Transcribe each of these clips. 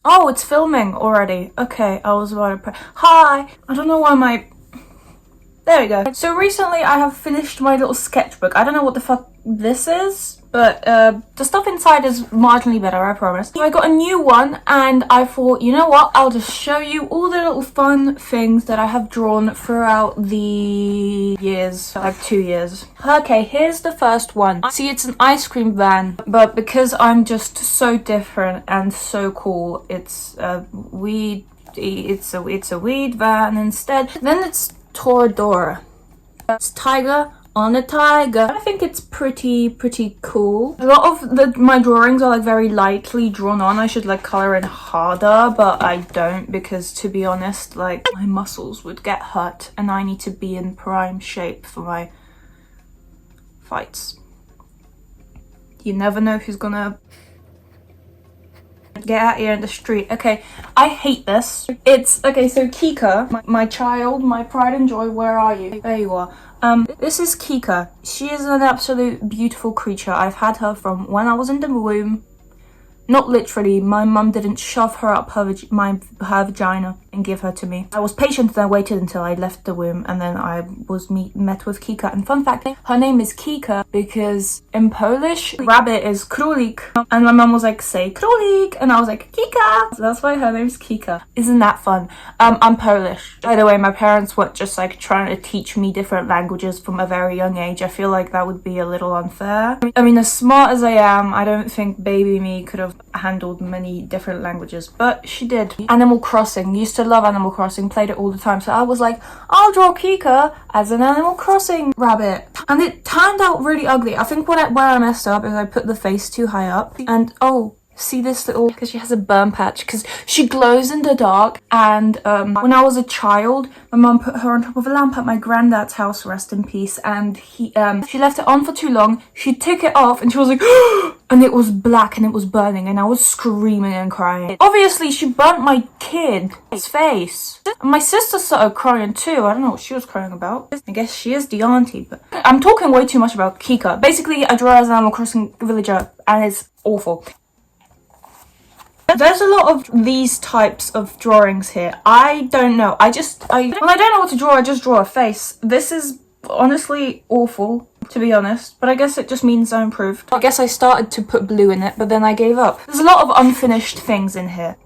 Oh, it's filming already. Okay, I was about to press. Hi! I don't know why my... There we go. So recently I have finished my little sketchbook. I don't know what the fuck this is, but the stuff inside is marginally better, I promise. So I got a new one and I thought, you know what, I'll just show you all the little fun things that I have drawn throughout the years, like 2 years. Okay, here's the first one. See, it's an ice cream van, but because I'm just so different and so cool, it's a weed, it's a weed van instead. Then it's Toradora. It's tiger on a tiger. I think it's pretty cool. A lot of my drawings are like very lightly drawn on. I should like color in harder, but I don't because, to be honest, like my muscles would get hurt and I need to be in prime shape for my fights. You never know who's gonna get out here in the street. Okay, I hate this. It's okay, so Kika, my child, my pride and joy, where are you? There you are. This is Kika. She is an absolute beautiful creature. I've had her from when I was in the womb. Not literally, my mum didn't shove her up her vagina and give her to me. I was patient and I waited until I left the womb and then I was met with Kika. And fun fact, her name is Kika because in Polish, rabbit is królik. And my mum was like, say królik. And I was like, Kika. So that's why her name's Kika. Isn't that fun? I'm Polish. By the way, my parents weren't just like trying to teach me different languages from a very young age. I feel like that would be a little unfair. I mean, as smart as I am, I don't think baby me could have handled many different languages, but she did. Animal Crossing, used to love Animal Crossing, played it all the time, so I was like, I'll draw Kika as an Animal Crossing rabbit, and it turned out really ugly. I think where I messed up is I put the face too high up, and oh, see this little, because she has a burn patch because she glows in the dark. And when I was a child, my mum put her on top of a lamp at my granddad's house, rest in peace, and she left it on for too long. She took it off and she was like and it was black and it was burning and I was screaming and crying. Obviously she burnt my kid's face and my sister started crying too. I don't know what she was crying about. I guess she is the auntie, but I'm talking way too much about Kika. Basically I draw as an Animal Crossing villager and it's awful. There's a lot of these types of drawings here. I don't know. When I don't know what to draw, I just draw a face. This is honestly awful, to be honest. But I guess it just means I improved. I guess I started to put blue in it, but then I gave up. There's a lot of unfinished things in here.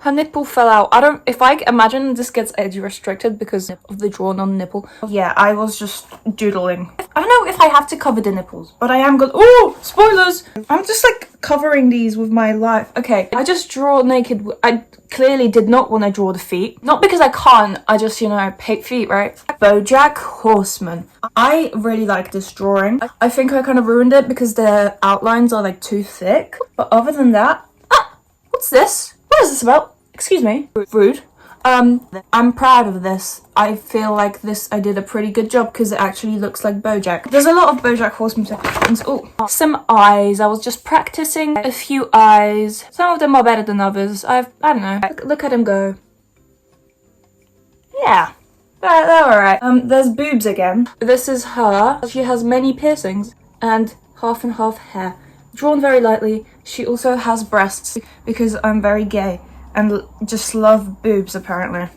Her nipple fell out. If I imagine this gets edge restricted because of the drawn on nipple. Yeah, I was just doodling. I don't know if I have to cover the nipples, but I am going, oh, spoilers! I'm just like covering these with my life. Okay, I just draw naked. I clearly did not want to draw the feet. Not because I can't, I just, hate feet, right? BoJack Horseman. I really like this drawing. I think I kind of ruined it because the outlines are like too thick. But other than that, what's this? What is this about? Excuse me. Rude. I'm proud of this. I feel like I did a pretty good job because it actually looks like BoJack. There's a lot of BoJack Horseman sections. Oh, some eyes. I was just practicing a few eyes. Some of them are better than others. I don't know. Look at him go. Yeah. They're alright. There's boobs again. This is her. She has many piercings and half and half hair. Drawn very lightly. She also has breasts because I'm very gay and just love boobs apparently.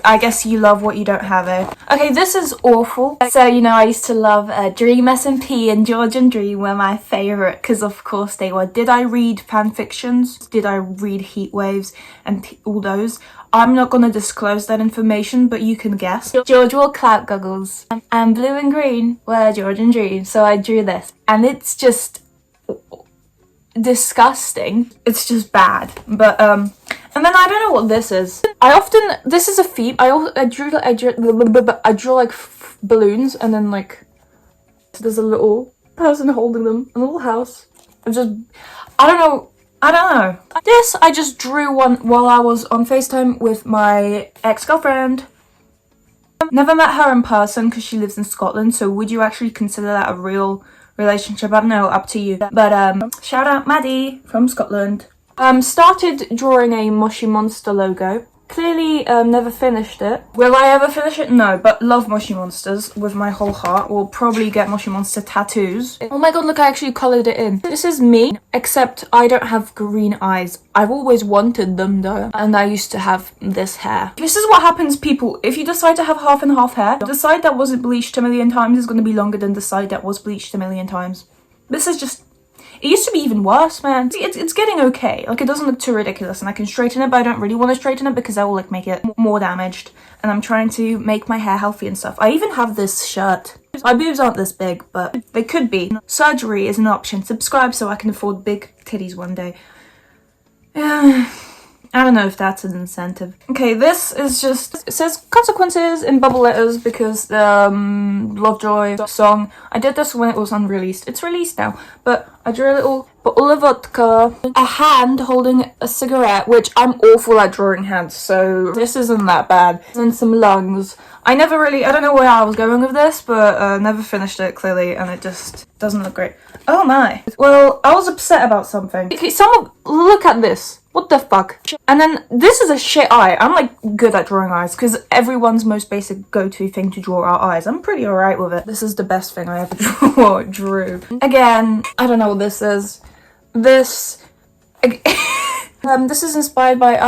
I guess you love what you don't have, eh? Okay, this is awful. So, I used to love Dream SMP and George and Dream were my favourite because of course they were. Did I read fan fictions? Did I read Heat Waves and all those? I'm not going to disclose that information, but you can guess. George wore clout goggles and blue and green were George and Dream. So I drew this and it's just disgusting. It's just bad. But and then I don't know what this is. This is a feet. I drew like balloons and then like there's a little person holding them, a little house. I don't know. This I just drew one while I was on FaceTime with my ex-girlfriend. Never met her in person because she lives in Scotland, so would you actually consider that a real relationship? I don't know, up to you. But shout out Maddie from Scotland. Started drawing a Moshi Monster logo Clearly never finished it. Will I ever finish it? No, but love Moshi Monsters with my whole heart. Will probably get Moshi Monster tattoos. Oh my god, look, I actually coloured it in. This is me, except I don't have green eyes. I've always wanted them though, and I used to have this hair. This is what happens, people. If you decide to have half and half hair, the side that wasn't bleached a million times is going to be longer than the side that was bleached a million times. This is just... It used to be even worse, man. It's getting okay. Like, it doesn't look too ridiculous, and I can straighten it, but I don't really want to straighten it because that will, like, make it more damaged. And I'm trying to make my hair healthy and stuff. I even have this shirt. My boobs aren't this big, but they could be. Surgery is an option. Subscribe so I can afford big titties one day. I don't know if that's an incentive. Okay, this is just... It says consequences in bubble letters because the Lovejoy song. I did this when it was unreleased. It's released now. But I drew a little bottle of vodka, a hand holding a cigarette, which I'm awful at drawing hands, so this isn't that bad. And some lungs. I don't know where I was going with this, but never finished it, clearly, and it just doesn't look great. Oh my. Well, I was upset about something. Okay, look at this. What the fuck? And then, this is a shit eye. I'm, like, good at drawing eyes, because everyone's most basic go-to thing to draw are eyes. I'm pretty alright with it. This is the best thing I ever drew. Again, I don't know what this is. This is inspired by,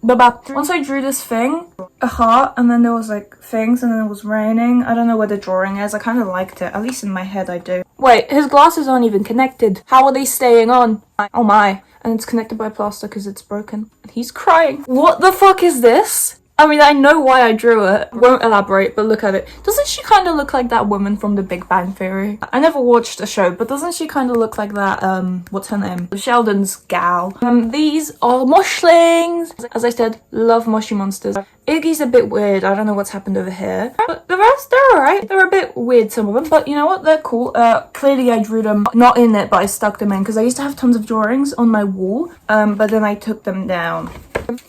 once I drew this thing, a heart, and then there was, like, things, and then it was raining. I don't know where the drawing is. I kind of liked it. At least in my head, I do. Wait, his glasses aren't even connected. How are they staying on? Oh my. And it's connected by plaster because it's broken. He's crying. What the fuck is this? I mean, I know why I drew it. Won't elaborate, but look at it. Doesn't she kind of look like that woman from The Big Bang Theory? I never watched the show, but doesn't she kind of look like that, what's her name? Sheldon's gal. These are Moshlings. As I said, love Moshi Monsters. Iggy's a bit weird. I don't know what's happened over here. But the rest, they're alright. They're a bit weird, some of them, but you know what? They're cool. Clearly I drew them not in it, but I stuck them in because I used to have tons of drawings on my wall, but then I took them down.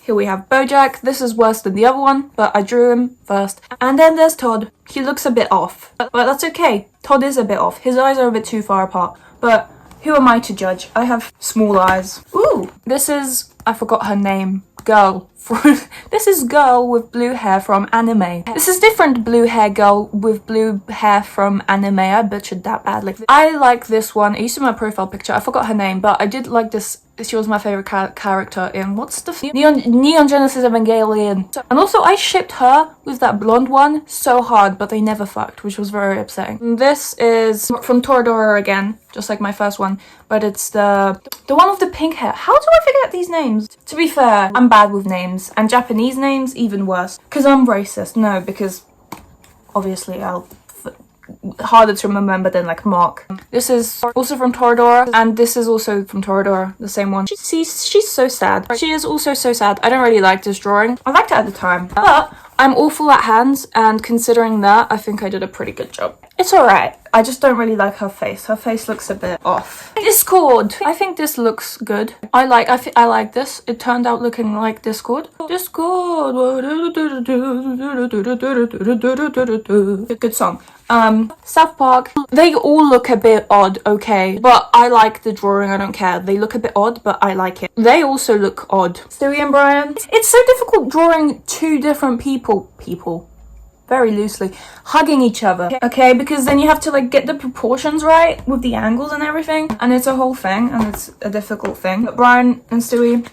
Here we have Bojack. This is worse than the other one, but I drew him first. And then there's Todd. He looks a bit off, but that's okay. Todd is a bit off. His eyes are a bit too far apart, but who am I to judge? I have small eyes. Ooh, this is... I forgot her name. Girl. This is girl with blue hair from anime. This is different blue hair girl with blue hair from anime. I butchered that badly. I like this one. It used to be my profile picture. I forgot her name, but I did like this. She was my favorite character in what's the Neon Genesis Evangelion. And also I shipped her with that blonde one so hard, but they never fucked, which was very upsetting. This is from Toradora again, just like my first one, but it's the one with the pink hair. How do I forget these names? To be fair, I'm bad with names, and Japanese names even worse. Because I'm racist. No, because obviously harder to remember than like Mark. This is also from Toradora, and this is also from Toradora, the same one. She's so sad. She is also so sad. I don't really like this drawing. I liked it at the time, but I'm awful at hands, and considering that, I think I did a pretty good job. It's alright. I just don't really like her face. Her face looks a bit off. Discord! I think this looks good. I like this. It turned out looking like Discord. Discord! Good song. South Park. They all look a bit odd, okay? But I like the drawing, I don't care. They look a bit odd, but I like it. They also look odd. Stewie and Brian. It's so difficult drawing two different people, very loosely, hugging each other, okay? Because then you have to like get the proportions right with the angles and everything, and it's a whole thing, and it's a difficult thing. But Brian and Stewie,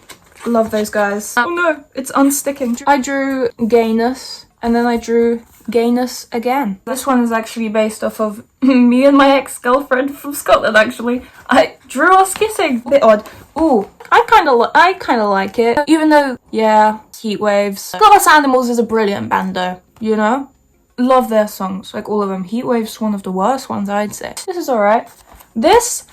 love those guys. Oh no, it's unsticking. I drew gayness, and then I drew gayness again. This one is actually based off of me and my ex-girlfriend from Scotland, actually. I drew us kissing. Bit odd. Ooh, I kind of like it. Even though, yeah, Heat Waves. Glass Animals is a brilliant band though, you know? Love their songs, like all of them. Heat Waves, one of the worst ones, I'd say. This is alright. This,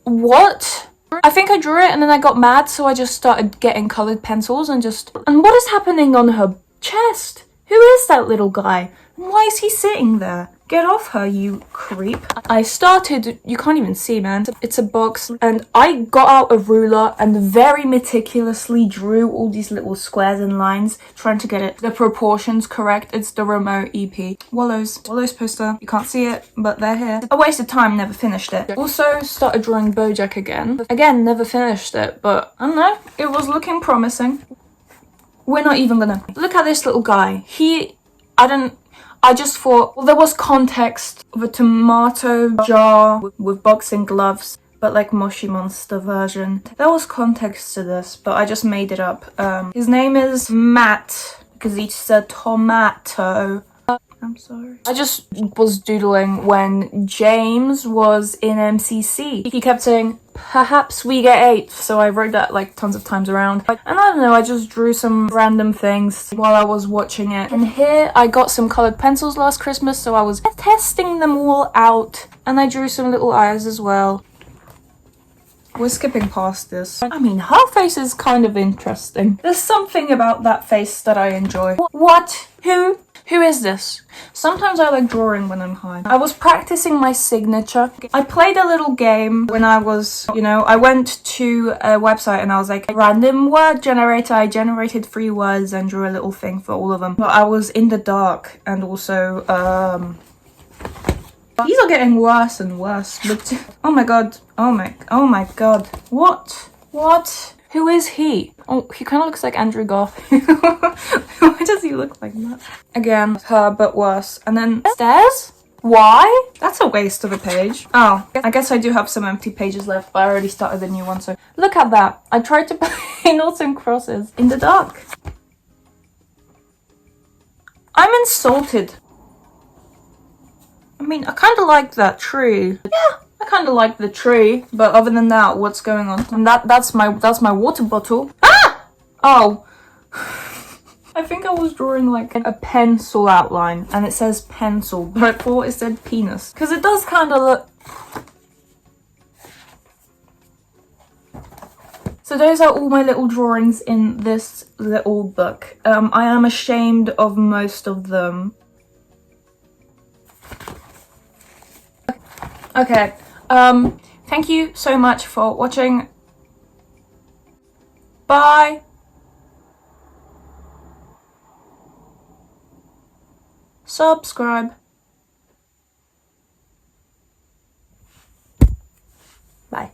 what? I think I drew it and then I got mad, so I just started getting coloured pencils and what is happening on her chest? Who is that little guy? And why is he sitting there? Get off her, you creep. I started, you can't even see, man. It's a box, and I got out a ruler and very meticulously drew all these little squares and lines, trying to get the proportions correct. It's the Remote EP. Wallows poster. You can't see it, but they're here. A waste of time, never finished it. Also started drawing Bojack again. Again, never finished it, but I don't know. It was looking promising. we're not even gonna. Look at this little guy. I just thought, well, there was context of a tomato jar with boxing gloves, but like Moshi Monster version. There was context to this, but I just made it up. His name is Matt, because he's a tomato. I'm sorry. I just was doodling when James was in MCC. He kept saying, perhaps we get 8. So I wrote that like tons of times around. And I don't know, I just drew some random things while I was watching it. And here I got some colored pencils last Christmas, so I was testing them all out. And I drew some little eyes as well. We're skipping past this. I mean, her face is kind of interesting. There's something about that face that I enjoy. What? Who is this? Sometimes I like drawing when I'm high. I was practicing my signature. I played a little game when I was, I went to a website and I was like, random word generator. I generated 3 words and drew a little thing for all of them. But I was in the dark, and also, these are getting worse and worse. But oh my god. Oh my god. What? Who is he? Oh, he kind of looks like Andrew Garfield. Why does he look like that? Again, her, but worse. And then stairs? Why? That's a waste of a page. Oh, I guess I do have some empty pages left, but I already started a new one, so look at that. I tried to paint some crosses in the dark. I'm insulted. I mean, I kind of like that tree. Yeah. I kind of like the tree, but other than that, what's going on? And that's my water bottle. Ah! Oh. I think I was drawing like a pencil outline, and it says pencil, but I thought it said penis. Because it does kind of look... So those are all my little drawings in this little book. I am ashamed of most of them. Okay. Thank you so much for watching. Bye. Subscribe. Bye.